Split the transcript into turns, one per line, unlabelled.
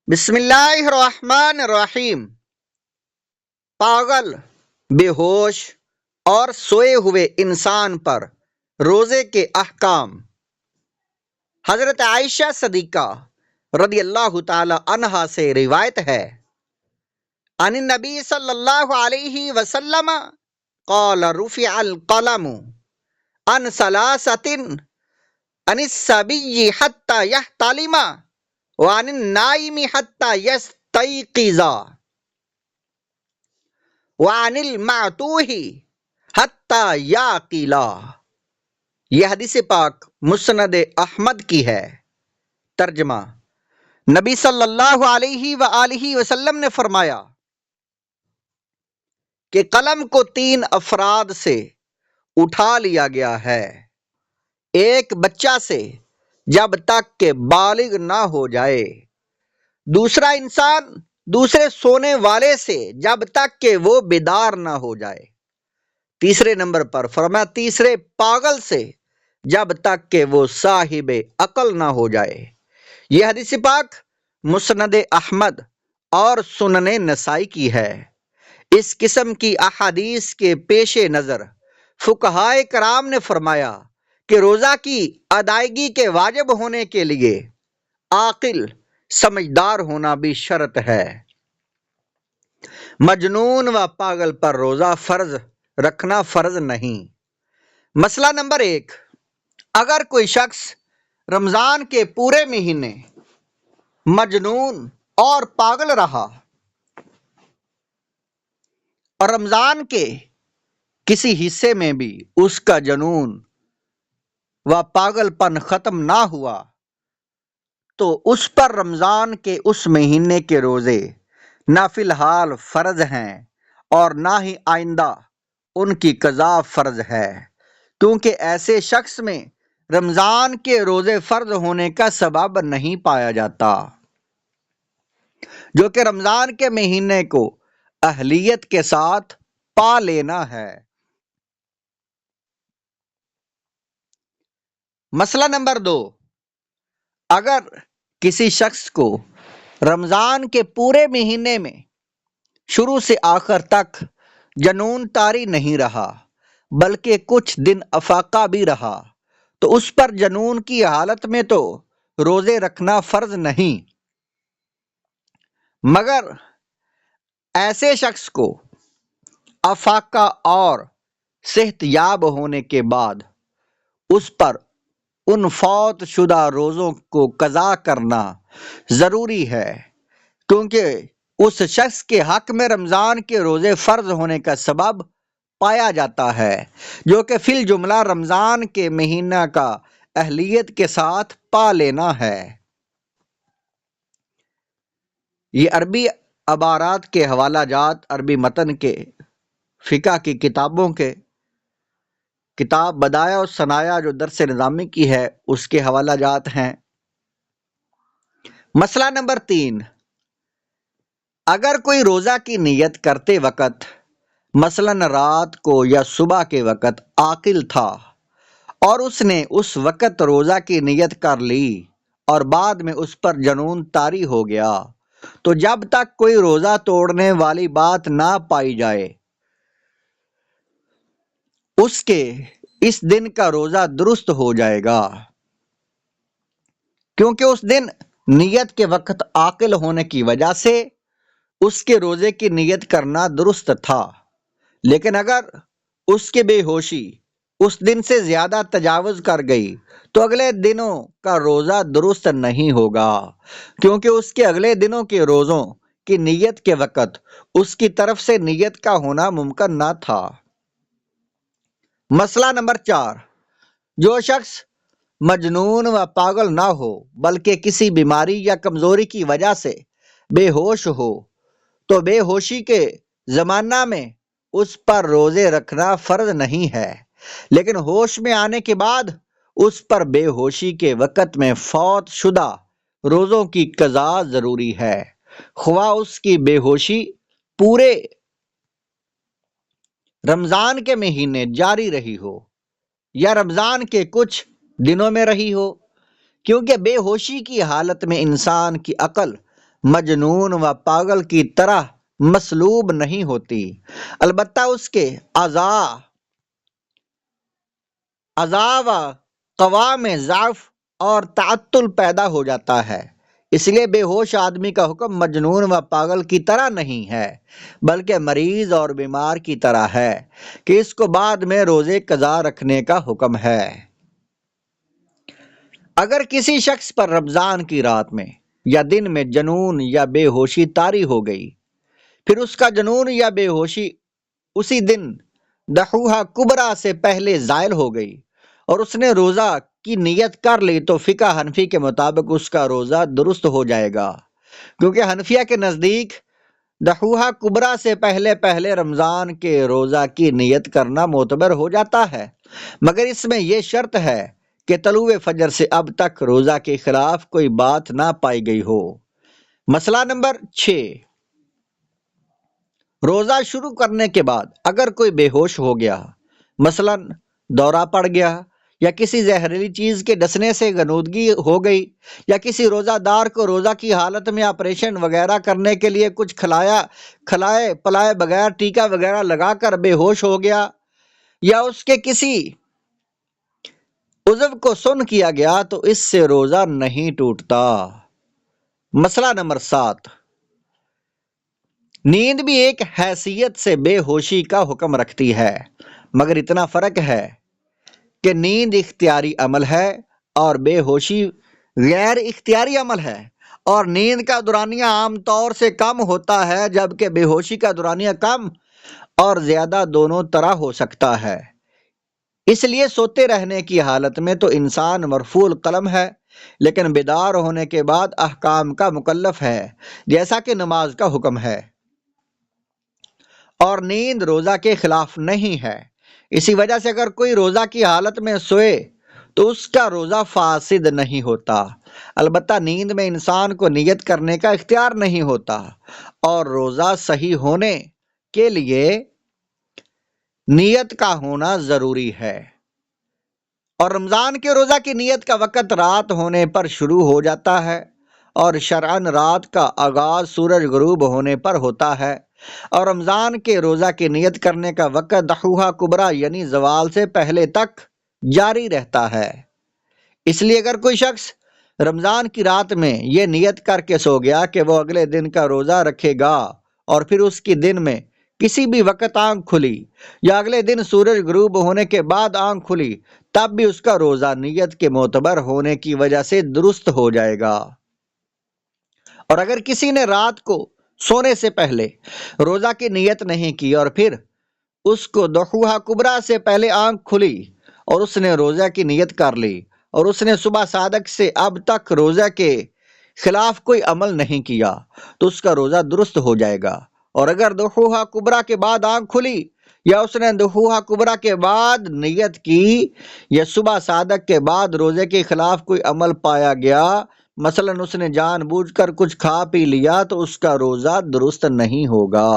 بسم اللہ الرحمن الرحیم۔ پاگل، بے ہوش اور سوئے ہوئے انسان پر روزے کے احکام۔ حضرت عائشہ صدیقہ رضی اللہ تعالی عنہا سے روایت ہے، عن النبی صلی اللہ علیہ وسلم قال رفع القلم عن ثلاثۃ، عن الصبی حتی یحتلم وعن النائم حتی یستیقظ وعن المعتوہ حتی یعقلا۔ یہ حدیث پاک مسند احمد کی ہے۔ ترجمہ: نبی صلی اللہ علیہ وآلہ وسلم نے فرمایا کہ قلم کو 3 افراد سے اٹھا لیا گیا ہے، ایک بچہ سے جب تک کہ بالغ نہ ہو جائے، دوسرا انسان دوسرے سونے والے سے جب تک کہ وہ بیدار نہ ہو جائے، تیسرے نمبر پر فرمایا تیسرے پاگل سے جب تک کہ وہ صاحب عقل نہ ہو جائے۔ یہ حدیث پاک مسند احمد اور سنن نسائی کی ہے۔ اس قسم کی احادیث کے پیش نظر فقہائے کرام نے فرمایا کہ روزہ کی ادائیگی کے واجب ہونے کے لیے عاقل سمجھدار ہونا بھی شرط ہے۔ مجنون و پاگل پر روزہ فرض رکھنا فرض نہیں۔ مسئلہ نمبر 1، اگر کوئی شخص رمضان کے پورے مہینے مجنون اور پاگل رہا اور رمضان کے کسی حصے میں بھی اس کا جنون و پاگل پن ختم نہ ہوا تو اس پر رمضان کے اس مہینے کے روزے نہ فی الحال فرض ہیں اور نہ ہی آئندہ ان کی قضا فرض ہے، کیونکہ ایسے شخص میں رمضان کے روزے فرض ہونے کا سبب نہیں پایا جاتا، جو کہ رمضان کے مہینے کو اہلیت کے ساتھ پا لینا ہے۔ مسئلہ نمبر 2، اگر کسی شخص کو رمضان کے پورے مہینے میں شروع سے آخر تک جنون طاری نہیں رہا بلکہ کچھ دن افاقہ بھی رہا تو اس پر جنون کی حالت میں تو روزے رکھنا فرض نہیں، مگر ایسے شخص کو افاقہ اور صحت یاب ہونے کے بعد اس پر ان فوت شدہ روزوں کو قضا کرنا ضروری ہے، کیونکہ اس شخص کے حق میں رمضان کے روزے فرض ہونے کا سبب پایا جاتا ہے، جو کہ فی الجملہ رمضان کے مہینہ کا اہلیت کے ساتھ پا لینا ہے۔ یہ عربی عبارات کے حوالہ جات عربی متن کے فقہ کی کتابوں کے کتاب بدایع و ثنایا جو درس نظامی کی ہے اس کے حوالہ جات ہیں۔ مسئلہ نمبر 3، اگر کوئی روزہ کی نیت کرتے وقت مثلاً رات کو یا صبح کے وقت عاقل تھا اور اس نے اس وقت روزہ کی نیت کر لی اور بعد میں اس پر جنون طاری ہو گیا تو جب تک کوئی روزہ توڑنے والی بات نہ پائی جائے اس کے اس دن کا روزہ درست ہو جائے گا، کیونکہ اس دن نیت کے وقت عاقل ہونے کی وجہ سے اس کے روزے کی نیت کرنا درست تھا، لیکن اگر اس کی بے ہوشی اس دن سے زیادہ تجاوز کر گئی تو اگلے دنوں کا روزہ درست نہیں ہوگا، کیونکہ اس کے اگلے دنوں کے روزوں کی نیت کے وقت اس کی طرف سے نیت کا ہونا ممکن نہ تھا۔ مسئلہ نمبر 4، جو شخص مجنون و پاگل نہ ہو بلکہ کسی بیماری یا کمزوری کی وجہ سے بے ہوش ہو تو بے ہوشی کے زمانہ میں اس پر روزے رکھنا فرض نہیں ہے، لیکن ہوش میں آنے کے بعد اس پر بے ہوشی کے وقت میں فوت شدہ روزوں کی قضا ضروری ہے، خواہ اس کی بے ہوشی پورے رمضان کے مہینے جاری رہی ہو یا رمضان کے کچھ دنوں میں رہی ہو، کیونکہ بے ہوشی کی حالت میں انسان کی عقل مجنون و پاگل کی طرح مسلوب نہیں ہوتی، البتہ اس کے اعضاء و قوا میں ضعف اور تعطل پیدا ہو جاتا ہے۔ اس لیے بے ہوش آدمی کا حکم مجنون و پاگل کی طرح نہیں ہے، بلکہ مریض اور بیمار کی طرح ہے کہ اس کو بعد میں روزے قضا رکھنے کا حکم ہے۔ اگر کسی شخص پر رمضان کی رات میں یا دن میں جنون یا بے ہوشی طاری ہو گئی، پھر اس کا جنون یا بے ہوشی اسی دن دحوحہ کبریٰ سے پہلے زائل ہو گئی اور اس نے روزہ کی نیت کر لی، تو فقہ حنفی کے مطابق اس کا روزہ درست ہو جائے گا، کیونکہ حنفیہ کے نزدیک دحوحہ کبریٰ سے پہلے رمضان کے روزہ کی نیت کرنا معتبر ہو جاتا ہے، مگر اس میں یہ شرط ہے کہ طلوع فجر سے اب تک روزہ کے خلاف کوئی بات نہ پائی گئی ہو۔ مسئلہ نمبر 6، روزہ شروع کرنے کے بعد اگر کوئی بے ہوش ہو گیا، مثلا دورہ پڑ گیا، یا کسی زہریلی چیز کے ڈسنے سے غنودگی ہو گئی، یا کسی روزہ دار کو روزہ کی حالت میں آپریشن وغیرہ کرنے کے لیے کچھ کھلائے پلائے بغیر ٹیکا وغیرہ لگا کر بے ہوش ہو گیا، یا اس کے کسی عضو کو سن کیا گیا، تو اس سے روزہ نہیں ٹوٹتا۔ مسئلہ نمبر 7، نیند بھی ایک حیثیت سے بے ہوشی کا حکم رکھتی ہے، مگر اتنا فرق ہے کہ نیند اختیاری عمل ہے اور بے ہوشی غیر اختیاری عمل ہے، اور نیند کا دورانیہ عام طور سے کم ہوتا ہے، جبکہ بے ہوشی کا دورانیہ کم اور زیادہ دونوں طرح ہو سکتا ہے۔ اس لیے سوتے رہنے کی حالت میں تو انسان مرفوع القلم ہے، لیکن بیدار ہونے کے بعد احکام کا مکلف ہے، جیسا کہ نماز کا حکم ہے، اور نیند روزہ کے خلاف نہیں ہے۔ اسی وجہ سے اگر کوئی روزہ کی حالت میں سوئے تو اس کا روزہ فاسد نہیں ہوتا، البتہ نیند میں انسان کو نیت کرنے کا اختیار نہیں ہوتا، اور روزہ صحیح ہونے کے لیے نیت کا ہونا ضروری ہے، اور رمضان کے روزہ کی نیت کا وقت رات ہونے پر شروع ہو جاتا ہے، اور شرعاً رات کا آغاز سورج غروب ہونے پر ہوتا ہے، اور رمضان کے روزہ کی نیت کرنے کا وقت دحوحہ کبریٰ یعنی زوال سے پہلے تک جاری رہتا ہے۔ اس لیے اگر کوئی شخص رمضان کی رات میں یہ نیت کر کے سو گیا کہ وہ اگلے دن کا روزہ رکھے گا، اور پھر اس کی دن میں کسی بھی وقت آنکھ کھلی، یا اگلے دن سورج غروب ہونے کے بعد آنکھ کھلی، تب بھی اس کا روزہ نیت کے معتبر ہونے کی وجہ سے درست ہو جائے گا۔ اور اگر کسی نے رات کو سونے سے پہلے روزہ کی نیت نہیں کی، اور پھر اس کو دحوحہ کبریٰ سے پہلے آنکھ کھلی اور اس نے روزہ کی نیت کر لی، اور اس نے صبح صادق سے اب تک روزہ کے خلاف کوئی عمل نہیں کیا، تو اس کا روزہ درست ہو جائے گا۔ اور اگر دحوحہ کبریٰ کے بعد آنکھ کھلی، یا اس نے دحوحہ کبریٰ کے بعد نیت کی، یا صبح صادق کے بعد روزے کے خلاف کوئی عمل پایا گیا، مثلا اس نے جان بوجھ کر کچھ کھا پی لیا، تو اس کا روزہ درست نہیں ہوگا۔